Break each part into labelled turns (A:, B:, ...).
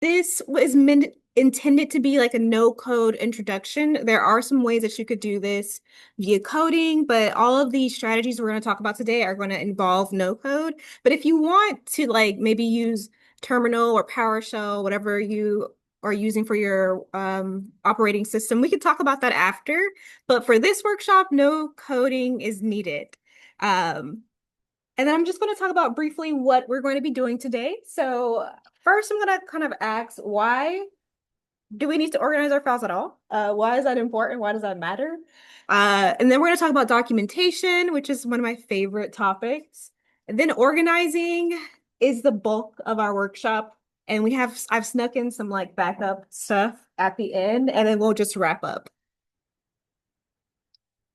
A: This was meant intended to be like a no code introduction. There are some ways that you could do this via coding, but all of these strategies we're going to talk about today are going to involve no code. But if you want to like maybe use Terminal or PowerShell, whatever you are using for your operating system, we could talk about that after. But for this workshop, no coding is needed. Um, and then I'm just going to talk about briefly what we're going to be doing today. So first, I'm going to kind of ask, why do we need to organize our files at all? Why is that important? Why does that matter? And then we're going to talk about documentation, which is one of my favorite topics. And then organizing is the bulk of our workshop. And I've snuck in some like backup stuff at the end, and then we'll just wrap up.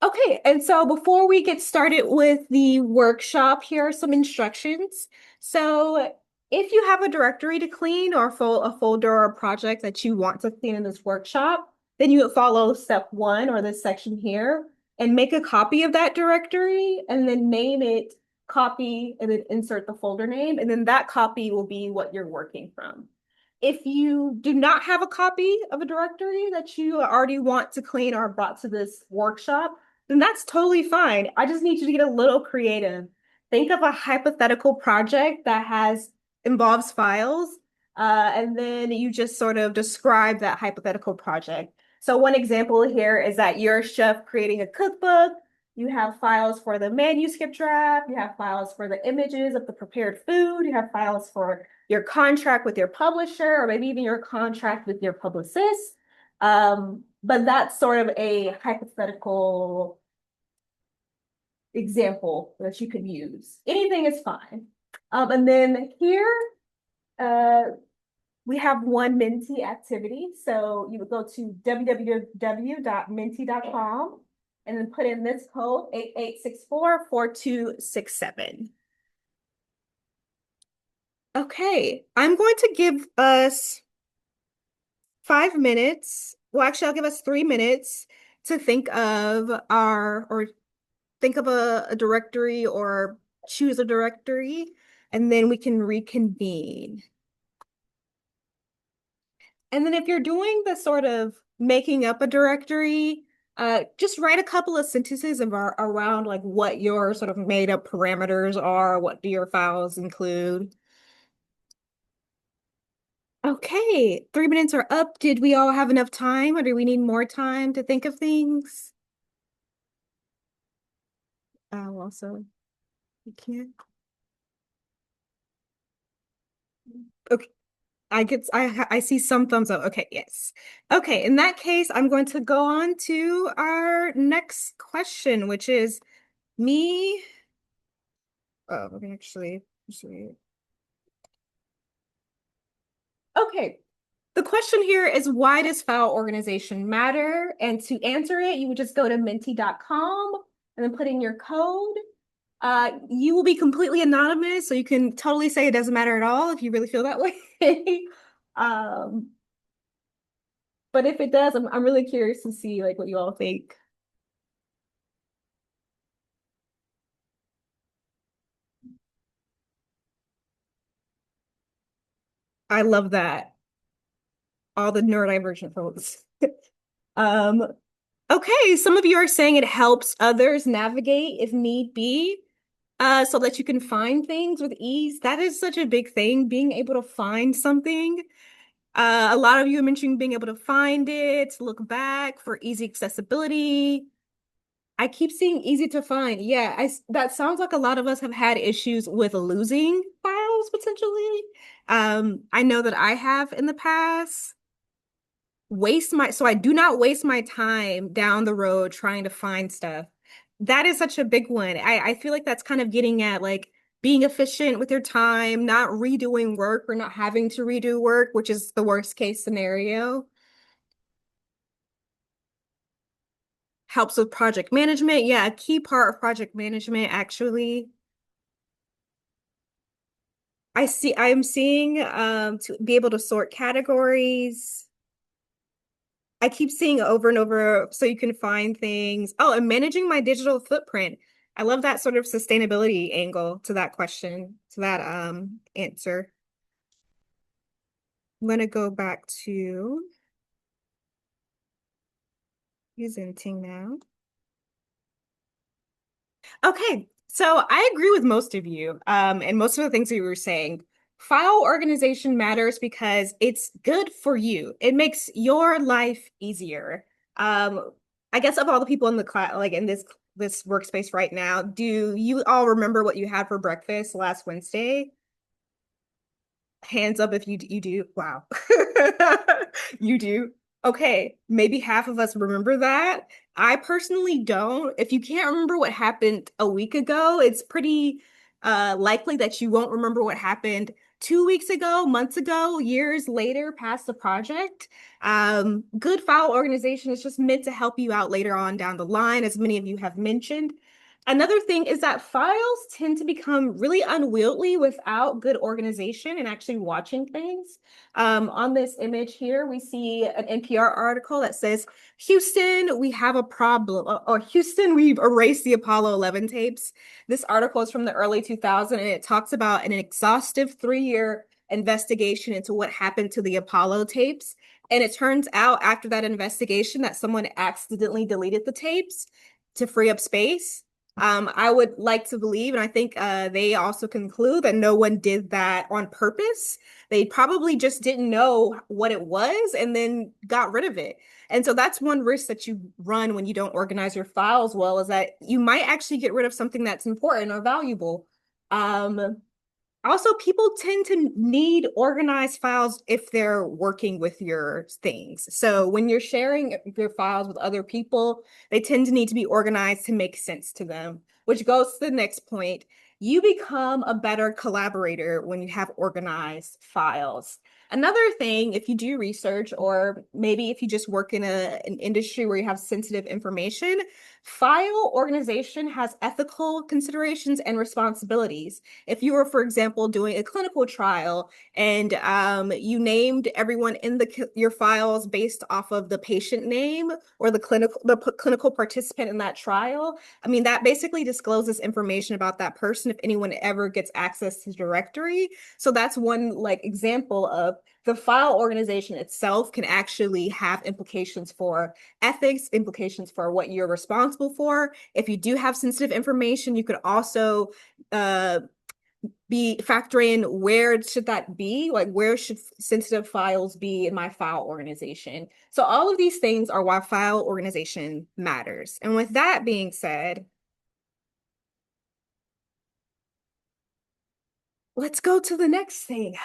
A: Okay, and so before we get started with the workshop, here are some instructions. So if you have a directory to clean or a folder or a project that you want to clean in this workshop, then you would follow step one or this section here and make a copy of that directory and then name it copy and then insert the folder name. And then that copy will be what you're working from. If you do not have a copy of a directory that you already want to clean or brought to this workshop, then that's totally fine. I just need you to get a little creative. Think of a hypothetical project that involves files, and then you just sort of describe that hypothetical project. So one example here is that you're a chef creating a cookbook. You have files for the manuscript draft. You have files for the images of the prepared food. You have files for your contract with your publisher, or maybe even your contract with your publicist. But that's sort of a hypothetical example that you can use. Anything is fine. And then here, uh, we have one Menti activity. So you would go to www.menti.com and then put in this code 88644267. Okay, I'm going to give us 5 minutes. Well, actually, I'll give us 3 minutes to think of a directory or choose a directory, and then we can reconvene. And then if you're doing the sort of making up a directory, just write a couple of sentences around like what your sort of made up parameters are, what do your files include. Okay, 3 minutes are up. Did we all have enough time, or do we need more time to think of things? Also, you can't. Okay, I see some thumbs up. Okay, yes. Okay, in that case, I'm going to go on to our next question, which is me. Oh, okay, actually. Okay. The question here is, why does file organization matter? And to answer it, you would just go to menti.com and then put in your code. You will be completely anonymous, so you can totally say it doesn't matter at all if you really feel that way. Um, but if it does, I'm really curious to see like what you all think. I love that. All the neurodivergent folks. Um, okay, some of you are saying it helps others navigate if need be, so that you can find things with ease. That is such a big thing, being able to find something. A lot of you are mentioning being able to find it, look back for easy accessibility. I keep seeing easy to find. Yeah, that sounds like a lot of us have had issues with losing files potentially. I know that I have in the past. So I do not waste my time down the road trying to find stuff. That is such a big one. I feel like that's kind of getting at like being efficient with your time, not redoing work or not having to redo work, which is the worst case scenario. Helps with project management. Yeah, a key part of project management, actually. I'm seeing to be able to sort categories. I keep seeing over and over so you can find things. Oh, and managing my digital footprint. I love that sort of sustainability angle to that question, to that answer. I'm going to go back to presenting now. Okay, so I agree with most of you, and most of the things that you were saying. File organization matters because it's good for you. It makes your life easier. Um, I guess of all the people in the class, like in this workspace right now, do you all remember what you had for breakfast last Wednesday? Hands up if you do. Wow. You do. Okay, maybe half of us remember that. I personally don't. If you can't remember what happened a week ago, it's pretty likely that you won't remember what happened 2 weeks ago, months ago, years later past the project. Good file organization is just meant to help you out later on down the line, as many of you have mentioned. Another thing is that files tend to become really unwieldy without good organization and actually watching things. On this image here, we see an NPR article that says, Houston, we have a problem. Or Houston, we've erased the Apollo 11 tapes. This article is from the early 2000s, and it talks about an exhaustive 3-year investigation into what happened to the Apollo tapes. And it turns out after that investigation that someone accidentally deleted the tapes to free up space. I would like to believe, and I think they also conclude that no one did that on purpose. They probably just didn't know what it was and then got rid of it. And so that's one risk that you run when you don't organize your files well, is that you might actually get rid of something that's important or valuable. Um, Also, people tend to need organized files if they're working with your things. So when you're sharing your files with other people, they tend to need to be organized to make sense to them, which goes to the next point. You become a better collaborator when you have organized files. Another thing, if you do research, or maybe if you just work in an industry where you have sensitive information, file organization has ethical considerations and responsibilities. If you were, for example, doing a clinical trial and you named everyone in your files based off of the patient name or the clinical participant in that trial, I mean, that basically discloses information about that person if anyone ever gets access to the directory. So that's one like example of the file organization itself can actually have implications for ethics, implications for what you're responsible for. If you do have sensitive information, you could also be factor in where should that be, like where should sensitive files be in my file organization. So all of these things are why file organization matters. And with that being said, let's go to the next thing.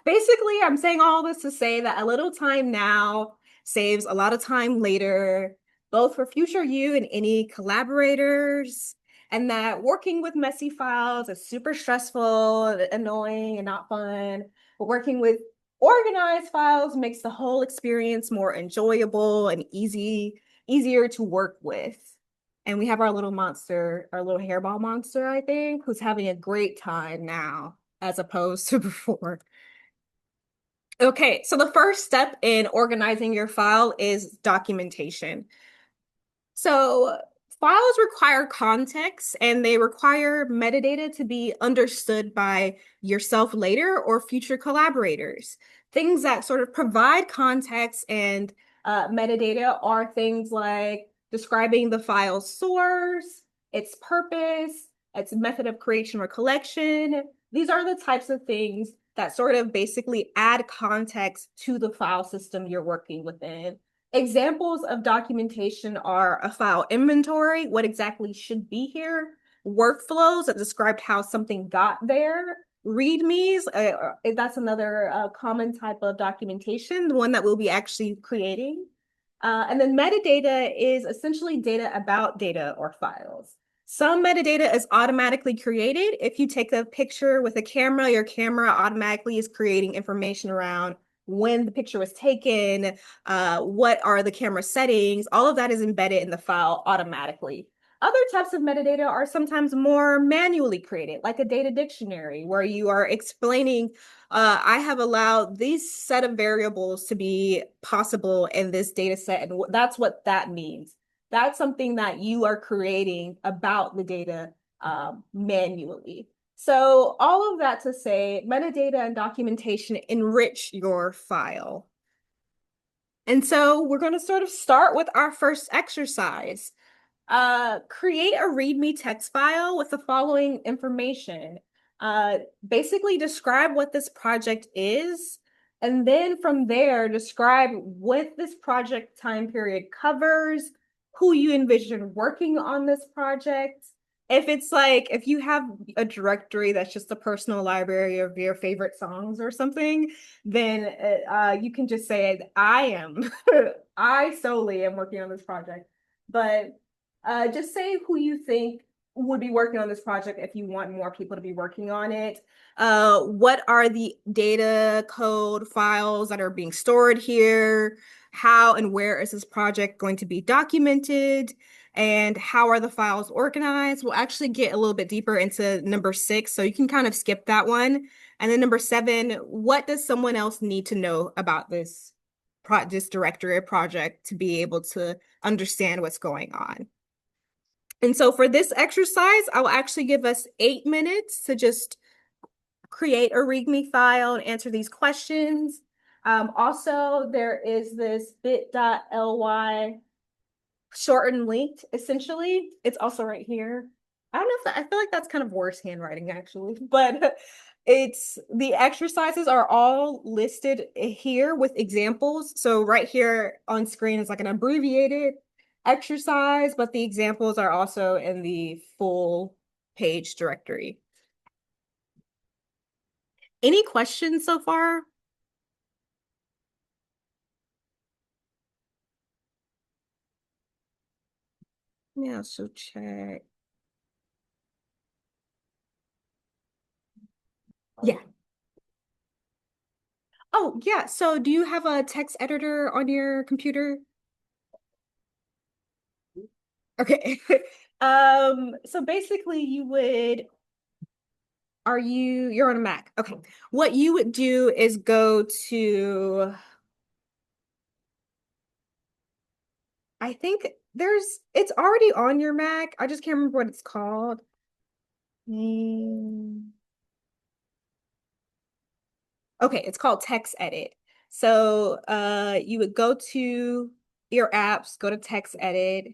A: Basically, I'm saying all this to say that a little time now saves a lot of time later, both for future you and any collaborators, and that working with messy files is super stressful, annoying, and not fun. But working with organized files makes the whole experience more enjoyable and easier to work with. And we have our little monster, our little hairball monster, I think, who's having a great time now as opposed to before. Okay, so the first step in organizing your file is documentation. So files require context and they require metadata to be understood by yourself later or future collaborators. Things that sort of provide context and metadata are things like describing the file's source, its purpose, its method of creation or collection. These are the types of things that sort of basically add context to the file system you're working within. Examples of documentation are a file inventory, what exactly should be here, workflows that described how something got there, readmes, that's another common type of documentation, the one that we'll be actually creating. And then metadata is essentially data about data or files. Some metadata is automatically created. If you take a picture with a camera, your camera automatically is creating information around when the picture was taken, what are the camera settings, all of that is embedded in the file automatically. Other types of metadata are sometimes more manually created, like a data dictionary, where you are explaining, I have allowed these set of variables to be possible in this data set, and that's what that means. That's something that you are creating about the data manually. So all of that to say, metadata and documentation enrich your file. And so we're going to sort of start with our first exercise. Create a README text file with the following information. Basically describe what this project is, and then from there, describe what this project time period covers, who you envision working on this project. If it's like, if you have a directory that's just a personal library of your favorite songs or something, then you can just say, I am, I solely am working on this project. But just say who you think would be working on this project if you want more people to be working on it. What are the data code files that are being stored here? How and where is this project going to be documented? And how are the files organized? We'll actually get a little bit deeper into number 6, so you can kind of skip that one. And then number 7, what does someone else need to know about this directory or project to be able to understand what's going on? And so for this exercise, I'll actually give us 8 minutes to just create a README file and answer these questions. Also, there is this bit.ly shortened link, essentially. It's also right here. I don't know if I feel like that's kind of worse handwriting, actually, but it's the exercises are all listed here with examples. So right here on screen is like an abbreviated exercise, but the examples are also in the full page directory. Any questions so far? Yeah, so check. Yeah. Oh, yeah. So do you have a text editor on your computer? Okay. So basically you would, you're on a Mac. Okay. What you would do is go to, I think it's already on your Mac. I just can't remember what it's called. Mm. Okay, it's called Text Edit. So you would go to your apps, go to Text Edit,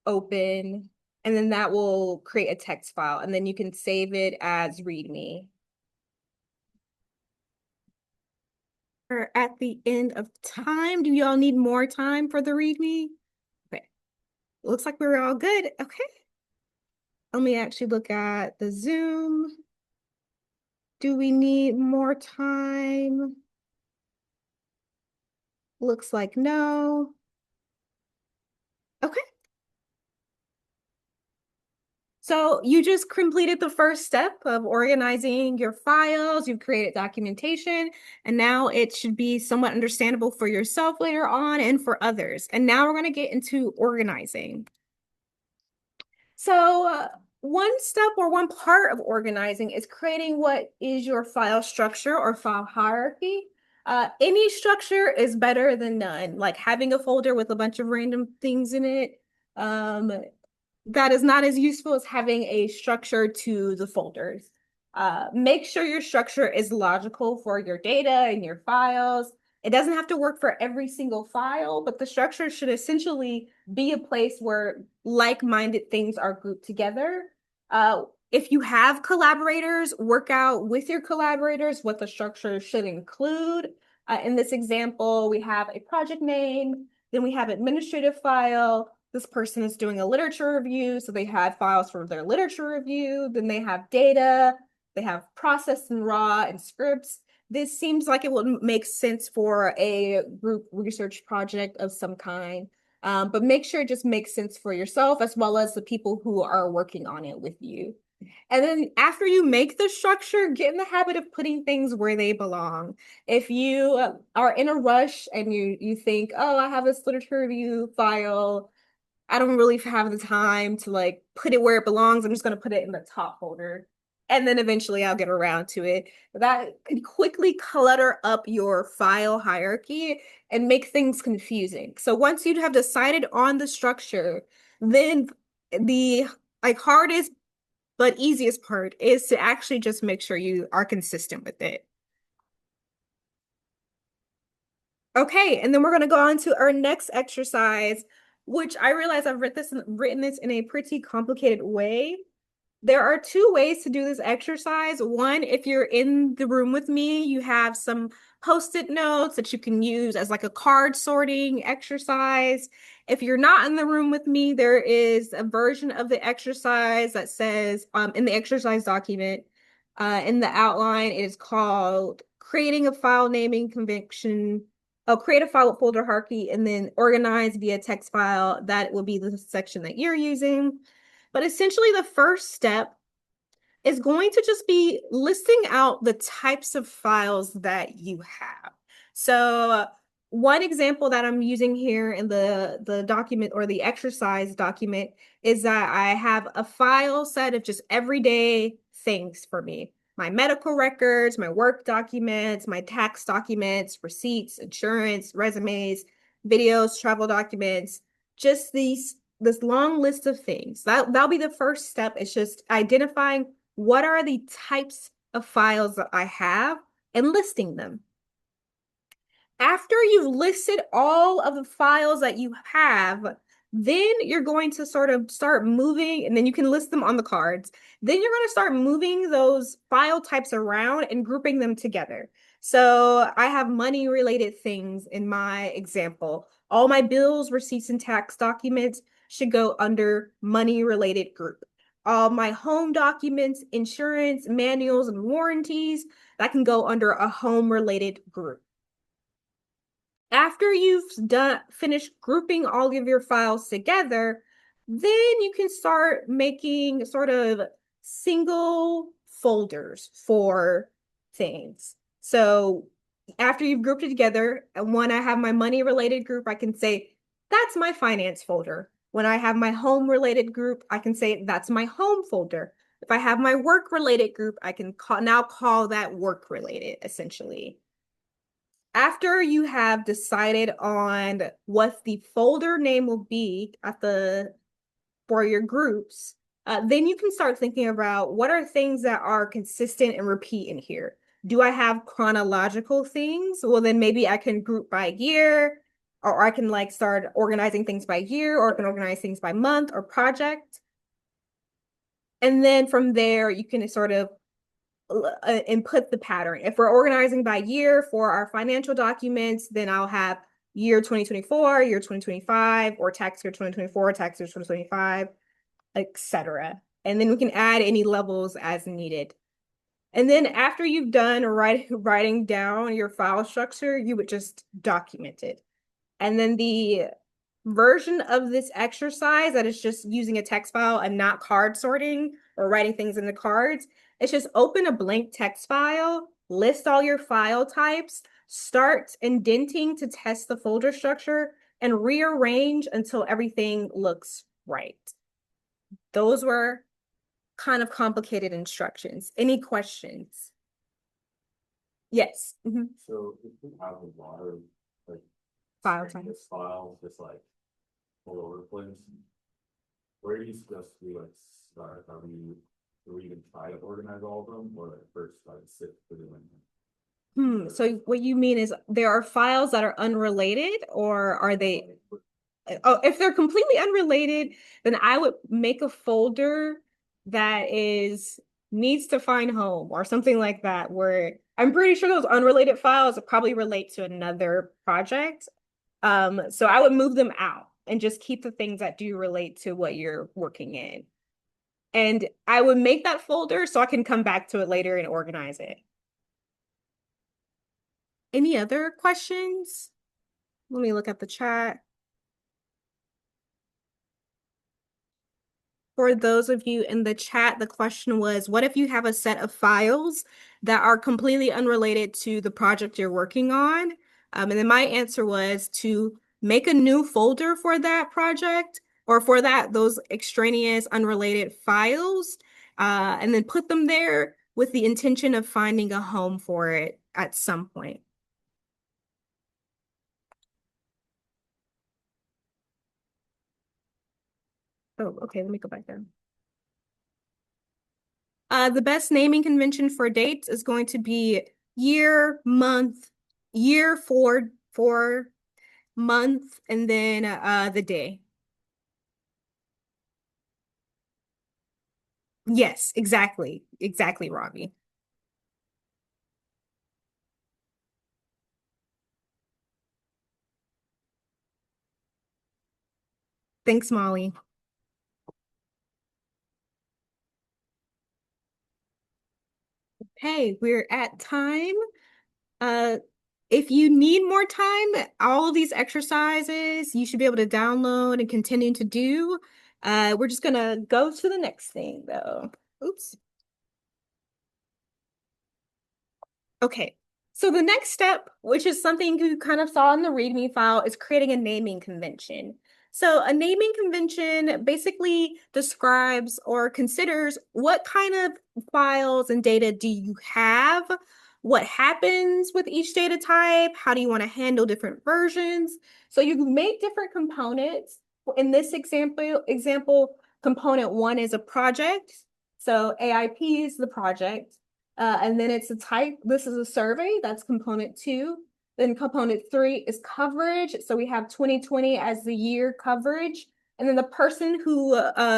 A: open, and then that will create a text file, and then you can save it as README. We're at the end of time. Do y'all need more time for the README? Okay, looks like we're all good. Okay, let me actually look at the Zoom. Do we need more time? Looks like no. Okay. So you just completed the first step of organizing your files, you've created documentation, and now it should be somewhat understandable for yourself later on and for others. And now we're going to get into organizing. So one step or one part of organizing is creating what is your file structure or file hierarchy. Any structure is better than none, like having a folder with a bunch of random things in it. Um, that is not as useful as having a structure to the folders. Make sure your structure is logical for your data and your files. It doesn't have to work for every single file, but the structure should essentially be a place where like-minded things are grouped together. If you have collaborators, work out with your collaborators what the structure should include. In this example, we have a project name, then we have administrative file. This person is doing a literature review, so they had files for their literature review. Then they have data, they have process and raw and scripts. This seems like it would make sense for a group research project of some kind. But make sure it just makes sense for yourself as well as the people who are working on it with you. And then after you make the structure, get in the habit of putting things where they belong. If you are in a rush and you think, oh, I have this literature review file, I don't really have the time to like put it where it belongs. I'm just going to put it in the top folder. And then eventually I'll get around to it. That could quickly clutter up your file hierarchy and make things confusing. So once you have decided on the structure, then the like hardest but easiest part is to actually just make sure you are consistent with it. Okay, and then we're going to go on to our next exercise, which I realize I've written this in a pretty complicated way. There are two ways to do this exercise. One, if you're in the room with me, you have some post-it notes that you can use as like a card sorting exercise. If you're not in the room with me, there is a version of the exercise that says in the exercise document, in the outline, it is called creating a file naming convention. Oh, create a file folder hierarchy and then organize via text file. That will be the section that you're using. But essentially, the first step is going to just be listing out the types of files that you have. So one example that I'm using here in the document or the exercise document is that I have a file set of just everyday things for me. My medical records, my work documents, my tax documents, receipts, insurance, resumes, videos, travel documents, just this long list of things. That'll be the first step. It's just identifying what are the types of files that I have and listing them. After you've listed all of the files that you have, then you're going to sort of start moving, and then you can list them on the cards. Then you're going to start moving those file types around and grouping them together. So I have money related things in my example. All my bills, receipts, and tax documents should go under money related group. All my home documents, insurance, manuals, and warranties, that can go under a home related group. After you've finished grouping all of your files together, then you can start making sort of single folders for things. So after you've grouped it together, when I have my money related group, I can say, that's my finance folder. When I have my home related group, I can say, that's my home folder. If I have my work related group, I can now call that work related, essentially. After you have decided on what the folder name will be for your groups, then you can start thinking about what are things that are consistent and repeat in here. Do I have chronological things? Well, then maybe I can group by year, or I can like start organizing things by year, or I can organize things by month or project. And then from there, you can sort of input the pattern. If we're organizing by year for our financial documents, then I'll have year 2024, year 2025, or tax year 2024, tax year 2025, etc. And then we can add any levels as needed. And then after you've done writing down your file structure, you would just document it. And then the version of this exercise that is just using a text file and not card sorting or writing things in the cards, it's just open a blank text file, list all your file types, start indenting to test the folder structure, and rearrange until everything looks right. Those were kind of complicated instructions. Any questions? Yes.
B: So if we have a lot of like
A: File types.
B: this file just like all over the place, where do you suggest we like start? Do we even try to organize all of them or like first try to sit for them?
A: So what you mean is there are files that are unrelated, or are they? Oh, if they're completely unrelated, then I would make a folder that is needs to find home or something like that, where I'm pretty sure those unrelated files probably relate to another project. So I would move them out and just keep the things that do relate to what you're working in. And I would make that folder so I can come back to it later and organize it. Any other questions? Let me look at the chat. For those of you in the chat, the question was, what if you have a set of files that are completely unrelated to the project you're working on? And then my answer was to make a new folder for that project or for those extraneous unrelated files, and then put them there with the intention of finding a home for it at some point. Oh, okay, let me go back down. The best naming convention for dates is going to be year, month, year for month, and then the day. Yes, exactly. Exactly, Robbie. Thanks, Molly. Hey, we're at time. Uh, if you need more time, all of these exercises you should be able to download and continue to do. We're just gonna go to the next thing though. Oops. Okay. So the next step, which is something you kind of saw in the README file, is creating a naming convention. So a naming convention basically describes or considers what kind of files and data do you have, what happens with each data type, how do you want to handle different versions. So you make different components. In this example, component one is a project. So AIP is the project. And then it's a type. This is a survey. That's component two. Then component three is coverage. So we have 2020 as the year coverage. And then the person who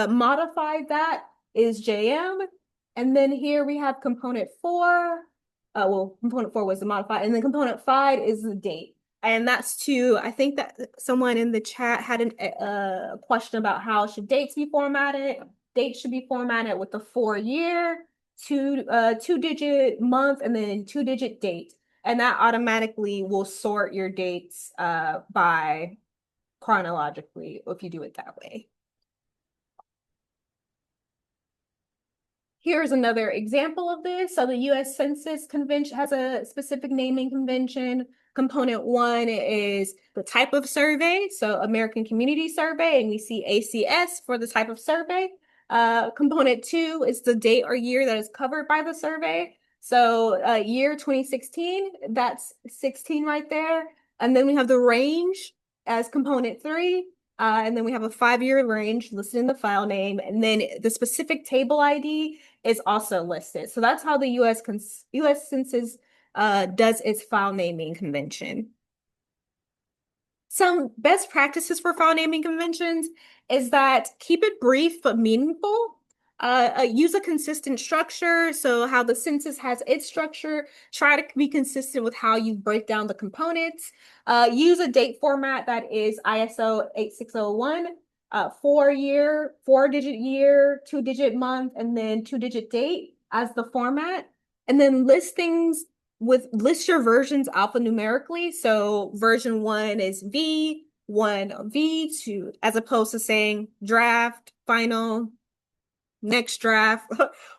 A: modified that is JM. And then here we have component four. Well, component four was the modified. And then component five is the date. And that's to, I think that someone in the chat had a question about how should dates be formatted. Dates should be formatted with the 4 year, two-digit month, and then two-digit date. And that automatically will sort your dates by chronologically if you do it that way. Here's another example of this. So the US Census Convention has a specific naming convention. Component one is the type of survey, so American Community Survey, and we see ACS for the type of survey. Component two is the date or year that is covered by the survey. So year 2016, that's 16 right there. And then we have the range as component three. And then we have a 5 year range listed in the file name. And then the specific table ID is also listed. So that's how the US Census does its file naming convention. Some best practices for file naming conventions is that keep it brief but meaningful. Use a consistent structure. So how the census has its structure, try to be consistent with how you break down the components. Use a date format that is ISO 8601, 4 year, 4 digit year, 2 digit month, and then 2 digit date as the format. And then list your versions alphanumerically. So version one is V1, V2, as opposed to saying draft, final, next draft,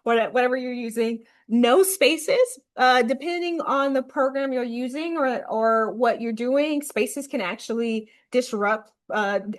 A: whatever you're using. No spaces. Depending on the program you're using or what you're doing, spaces can actually disrupt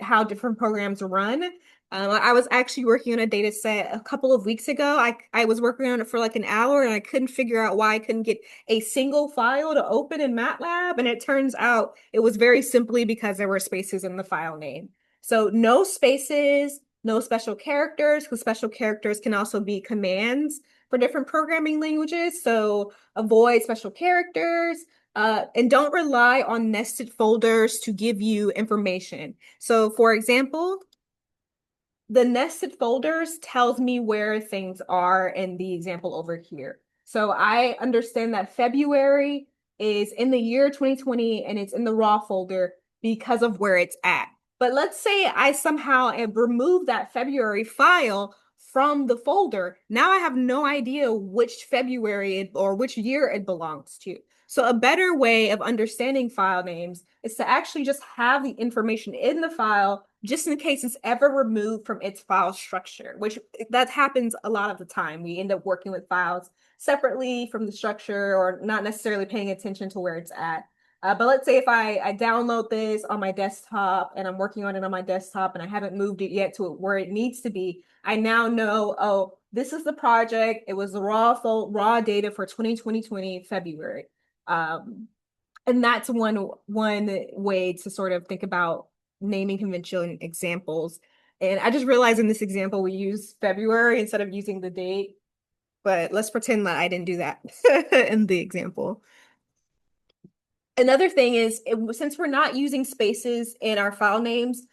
A: how different programs run. I was actually working on a data set a couple of weeks ago. I was working on it for like an hour and I couldn't figure out why I couldn't get a single file to open in MATLAB. And it turns out it was very simply because there were spaces in the file name. So no spaces, no special characters, because special characters can also be commands for different programming languages. So avoid special characters. And don't rely on nested folders to give you information. So for example, the nested folders tells me where things are in the example over here. So I understand that February is in the year 2020 and it's in the raw folder because of where it's at. But let's say I somehow have removed that February file from the folder. Now I have no idea which February or which year it belongs to. So a better way of understanding file names is to actually just have the information in the file just in case it's ever removed from its file structure, which that happens a lot of the time. We end up working with files separately from the structure or not necessarily paying attention to where it's at. But let's say if I download this on my desktop and I'm working on it on my desktop and I haven't moved it yet to where it needs to be, I now know, oh, this is the project. It was the raw data for 2020 February. And that's one way to sort of think about naming convention examples. And I just realized in this example we use February instead of using the date. but let's pretend that I didn't do that in the example. Another thing is, since we're not using spaces in our file names,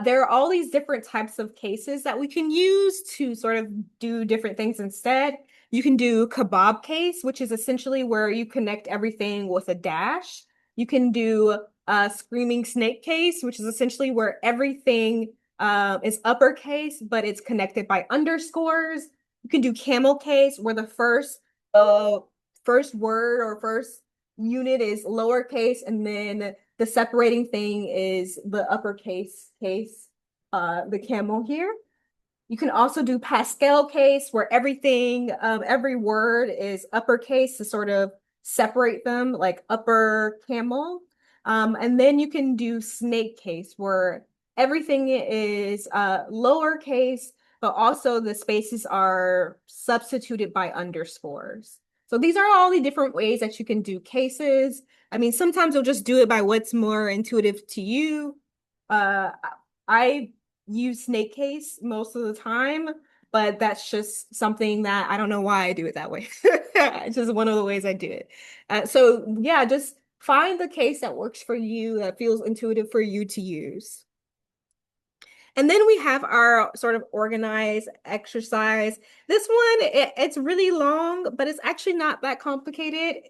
A: there are all these different types of cases that we can use to sort of do different things instead. You can do kebab case, which is essentially where you connect everything with a dash. You can do screaming snake case, which is essentially where everything is uppercase, but it's connected by underscores. You can do camel case, where the first word or first unit is lowercase, and then the separating thing is the uppercase case, the camel here. You can also do Pascal case where everything, every word is uppercase to sort of separate them, like upper camel. And then you can do snake case where everything is lowercase, but also the spaces are substituted by underscores. So these are all the different ways that you can do cases. I mean, sometimes you'll just do it by what's more intuitive to you. Uh, I use snake case most of the time, but that's just something that I don't know why I do it that way. It's just one of the ways I do it. So yeah, just find the case that works for you, that feels intuitive for you to use. And then we have our sort of organized exercise. This one, it's really long, but it's actually not that complicated.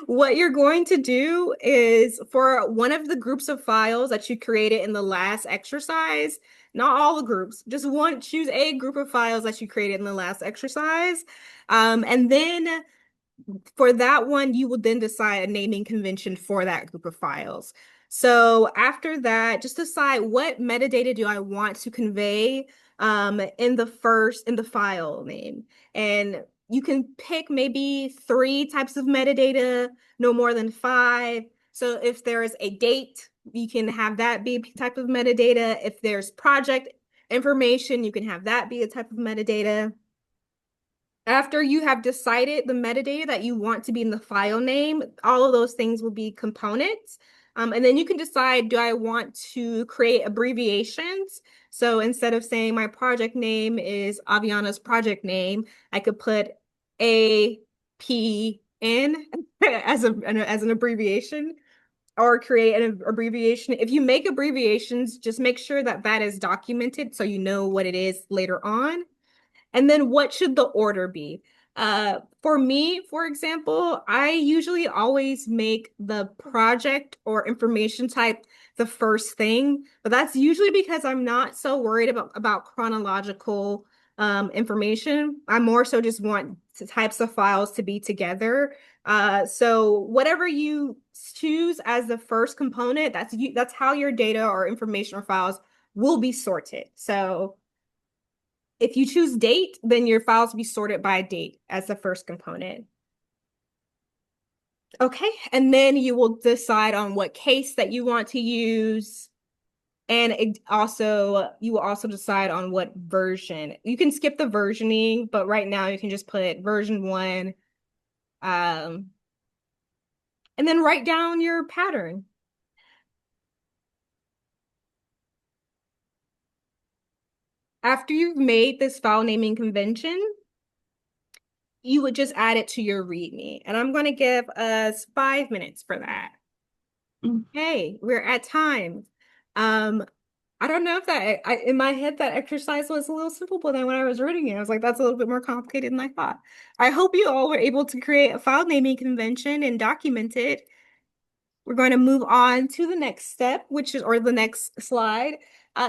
A: What you're going to do is for one of the groups of files that you created in the last exercise, not all the groups, just one, choose a group of files that you created in the last exercise. And then for that one, you will then decide a naming convention for that group of files. So after that, just decide what metadata do I want to convey in the file name. And you can pick maybe 3 types of metadata, no more than 5. So if there is a date, you can have that be a type of metadata. If there's project information, you can have that be a type of metadata. After you have decided the metadata that you want to be in the file name, all of those things will be components. And then you can decide, do I want to create abbreviations? So instead of saying my project name is Aviana's project name, I could put APN as an abbreviation, or create an abbreviation. If you make abbreviations, just make sure that that is documented so you know what it is later on. And then what should the order be? For me, for example, I usually always make the project or information type the first thing, but that's usually because I'm not so worried about chronological information. I more so just want types of files to be together. So whatever you choose as the first component, that's how your data or information or files will be sorted. So if you choose date, then your files will be sorted by date as the first component. Okay, and then you will decide on what case that you want to use. And you will also decide on what version. You can skip the versioning, but right now you can just put version 1. Um, and then write down your pattern. After you've made this file naming convention, you would just add it to your README. And I'm going to give us 5 minutes for that. Okay, we're at time. Um, I don't know if in my head that exercise was a little simple, but then when I was reading it, I was like, that's a little bit more complicated than I thought. I hope you all were able to create a file naming convention and document it. We're going to move on to the next step, or the next slide.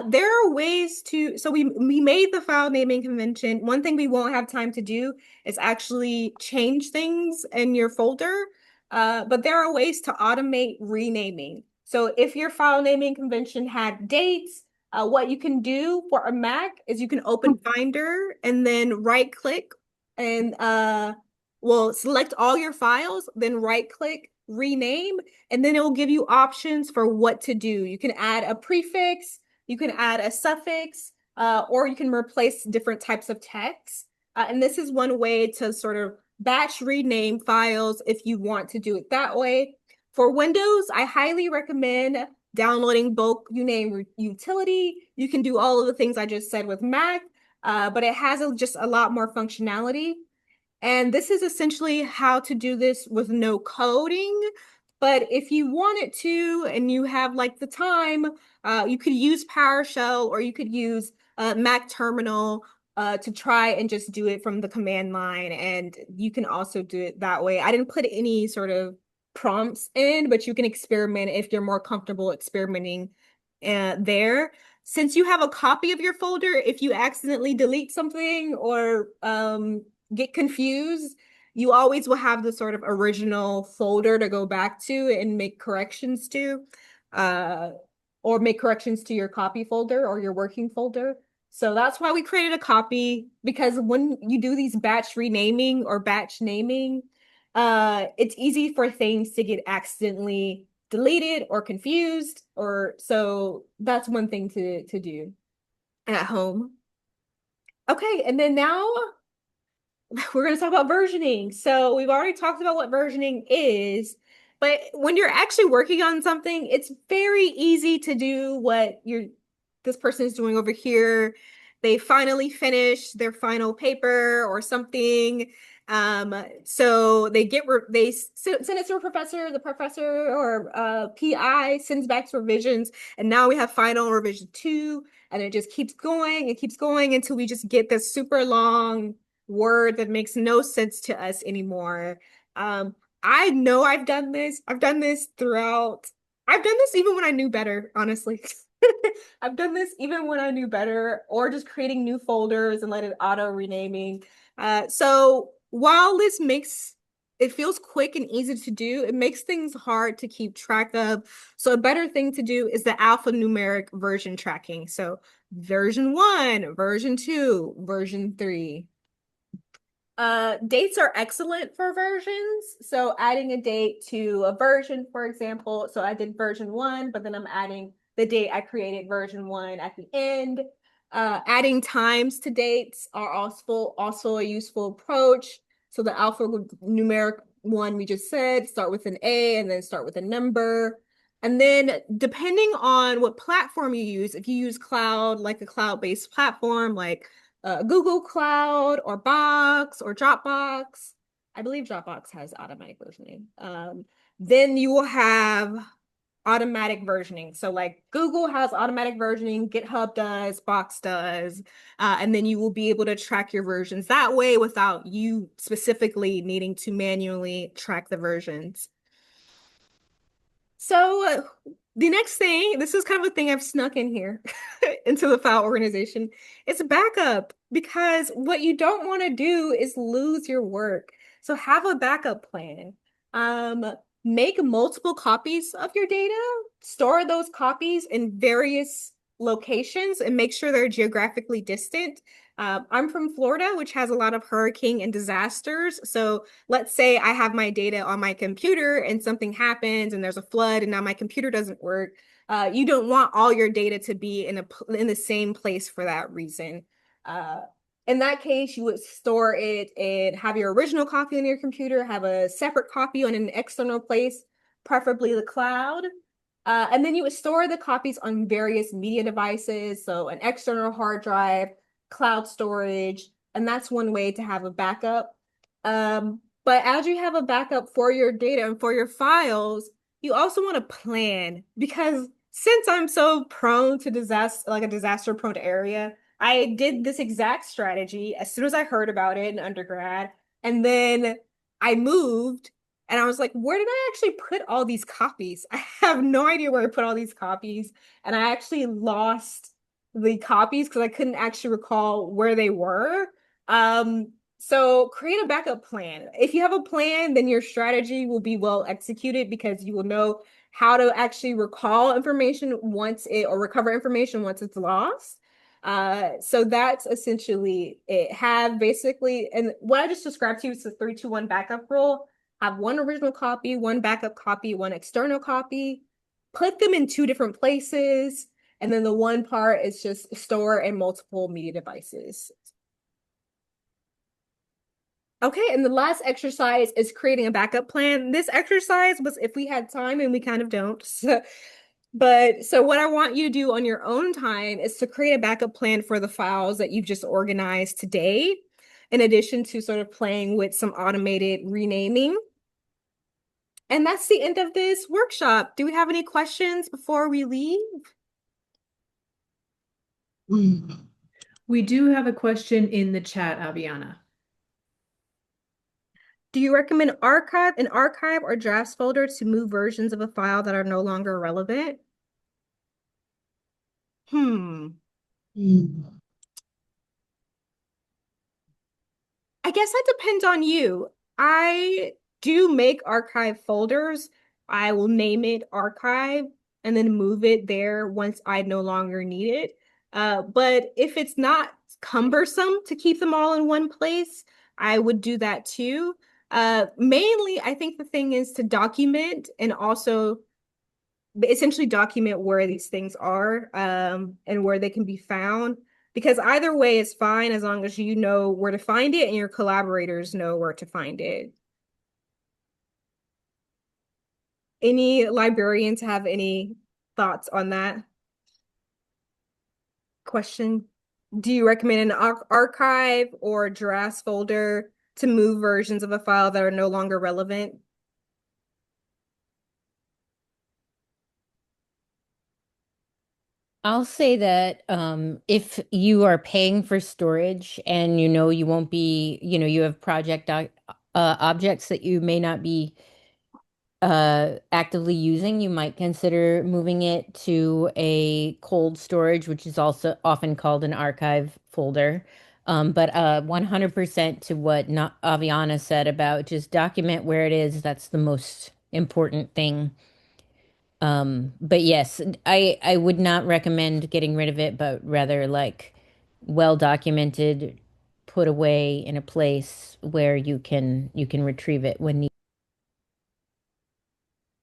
A: There are ways so we made the file naming convention. One thing we won't have time to do is actually change things in your folder, but there are ways to automate renaming. So if your file naming convention had dates, what you can do for a Mac is you can open Finder and then right click and well, select all your files, then right click rename, and then it will give you options for what to do. You can add a prefix, you can add a suffix, or you can replace different types of text. And this is one way to sort of batch rename files if you want to do it that way. For Windows, I highly recommend downloading bulk uname utility. You can do all of the things I just said with Mac, but it has just a lot more functionality. And this is essentially how to do this with no coding. But if you wanted to and you have like the time, you could use PowerShell or you could use Mac Terminal to try and just do it from the command line. And you can also do it that way. I didn't put any sort of prompts in, but you can experiment if you're more comfortable experimenting there. Since you have a copy of your folder, if you accidentally delete something or get confused, you always will have the sort of original folder to go back to and make corrections to, uh, or make corrections to your copy folder or your working folder. So that's why we created a copy, because when you do these batch renaming or batch naming, it's easy for things to get accidentally deleted or confused, or so that's one thing to do at home. Okay, and then now we're going to talk about versioning. So we've already talked about what versioning is, but when you're actually working on something, it's very easy to do what this person is doing over here. They finally finish their final paper or something. So they send it to a professor, the professor or PI sends back revisions, and now we have final revision two, and it just keeps going until we just get this super long word that makes no sense to us anymore. Um, I know I've done this. I've done this throughout. I've done this even when I knew better, honestly. I've done this even when I knew better, or just creating new folders and let it auto renaming. So while this makes it feels quick and easy to do, it makes things hard to keep track of. So a better thing to do is the alphanumeric version tracking. So version one, version two, version three. Dates are excellent for versions. So adding a date to a version, for example. So I did version one, but then I'm adding the date I created version one at the end. Adding times to dates are also a useful approach. So the alphanumeric one we just said, start with an A and then start with a number. And then depending on what platform you use, if you use cloud, like a cloud-based platform, like Google Cloud or Box or Dropbox. I believe Dropbox has automatic versioning. Then you will have automatic versioning. So like Google has automatic versioning, GitHub does, Box does, and then you will be able to track your versions that way without you specifically needing to manually track the versions. So the next thing, this is kind of a thing I've snuck in here into the file organization. It's backup because what you don't want to do is lose your work. So have a backup plan. Um, Make multiple copies of your data, store those copies in various locations and make sure they're geographically distant. I'm from Florida, which has a lot of hurricane and disasters. So let's say I have my data on my computer and something happens and there's a flood and now my computer doesn't work. You don't want all your data to be in the same place for that reason. Uh, in that case, you would store it and have your original copy on your computer, have a separate copy on an external place, preferably the cloud. And then you would store the copies on various media devices, so an external hard drive, cloud storage, and that's one way to have a backup. But as you have a backup for your data and for your files, you also want to plan because since I'm so prone to disaster, like a disaster prone area, I did this exact strategy as soon as I heard about it in undergrad. And then I moved and I was like, where did I actually put all these copies? I have no idea where I put all these copies. And I actually lost the copies because I couldn't actually recall where they were. So create a backup plan. If you have a plan, then your strategy will be well executed because you will know how to actually recall information once it or recover information once it's lost. So that's essentially it. Have basically, and what I just described to you is the 3-2-1 backup rule. Have one original copy, one backup copy, one external copy. Put them in two different places. And then the one part is just store in multiple media devices. Okay, and the last exercise is creating a backup plan. This exercise was if we had time, and we kind of don't. So what I want you to do on your own time is to create a backup plan for the files that you've just organized today. in addition to sort of playing with some automated renaming. And that's the end of this workshop. Do we have any questions before we leave?
C: We do have a question in the chat, Aviana.
A: Do you recommend an archive or drafts folder to move versions of a file that are no longer relevant? Hmm. I guess that depends on you. I do make archive folders. I will name it archive and then move it there once I no longer need it. But if it's not cumbersome to keep them all in one place, I would do that too. Mainly, I think the thing is to document and also essentially document where these things are and where they can be found. Because either way is fine as long as you know where to find it and your collaborators know where to find it. Any librarians have any thoughts on that question? Do you recommend an archive or drafts folder to move versions of a file that are no longer relevant?
D: I'll say that if you are paying for storage and you know you won't be, you have objects that you may not be actively using, you might consider moving it to a cold storage, which is also often called an archive folder. But 100% to what Aviana said about just document where it is. That's the most important thing. But yes, I would not recommend getting rid of it, but rather like well documented, put away in a place where you can retrieve it when needed.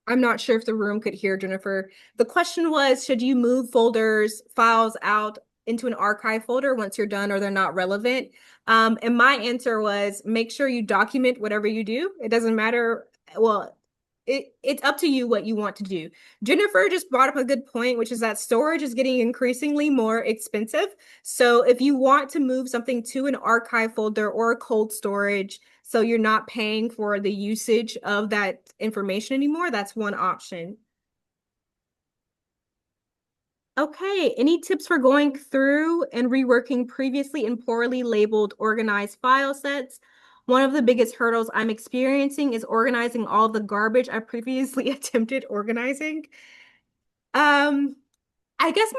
A: I'm not sure if the room could hear Jennifer. The question was, should you move files out into an archive folder once you're done or they're not relevant? And my answer was make sure you document whatever you do. It doesn't matter. Well, it's up to you what you want to do. Jennifer just brought up a good point, which is that storage is getting increasingly more expensive. So if you want to move something to an archive folder or a cold storage, so you're not paying for the usage of that information anymore, that's one option. Okay, any tips for going through and reworking previously and poorly labeled organized file sets? One of the biggest hurdles I'm experiencing is organizing all the garbage I previously attempted organizing. Um, I guess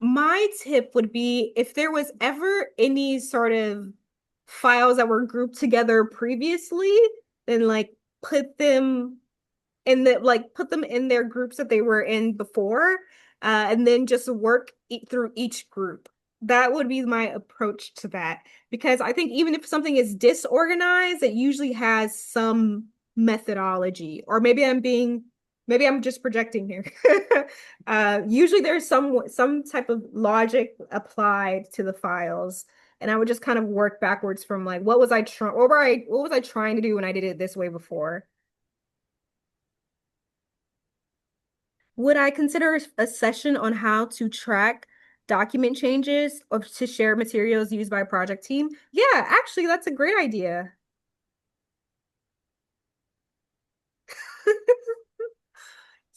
A: my tip would be if there was ever any sort of files that were grouped together previously, then like put them put them in their groups that they were in before, and then just work through each group. That would be my approach to that. Because I think even if something is disorganized, it usually has some methodology. Or maybe I'm just projecting here. Usually there's some type of logic applied to the files. And I would just kind of work backwards from like, what was I trying to do when I did it this way before? Would I consider a session on how to track document changes or to share materials used by a project team? Yeah, actually, that's a great idea.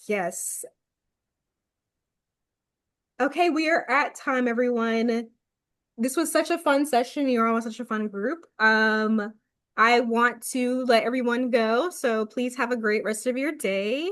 A: Yes. Okay, we are at time, everyone. This was such a fun session. You're all such a fun group. I want to let everyone go, so please have a great rest of your day.